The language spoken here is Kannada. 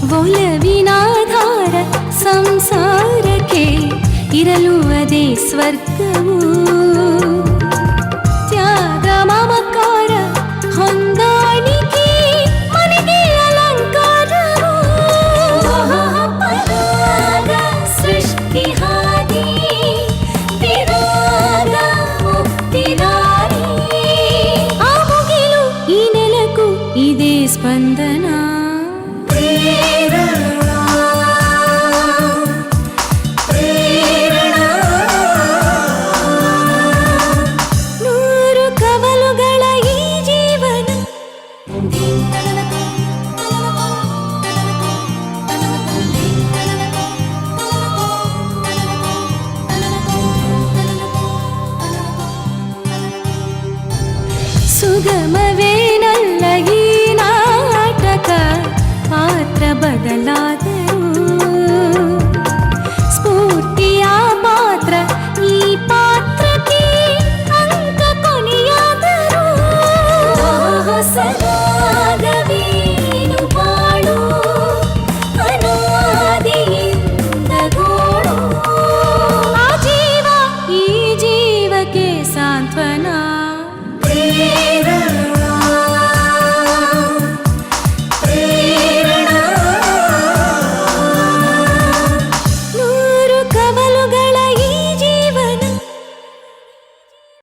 ಒಲವಿನಾಧಾರ ಸಂಸಾರಕ್ಕೆ ಇರಲು ಅದೇ ಸ್ವರ್ಗವು. ತ್ಯಾಗ ಮಮಕಾರ ಹೊಂದಾಣಿಕೆ ಮನೆಗೆ ಅಲಂಕಾರವು. ಪರಾಗ ಸೃಷ್ಟಿ ಹಾದಿ ವಿರಾಗ ಮುಕ್ತಿದಾರಿ. ಆ ಮುಗಿಲು ಈ ನೆಲಕ್ಕೂ ಇದೇ ಸ್ಪಂದನ. ಸುಗಮವೇನಲ್ಲ ಈ ನಾಟಕ, ಪಾತ್ರ ಬದಲಾದ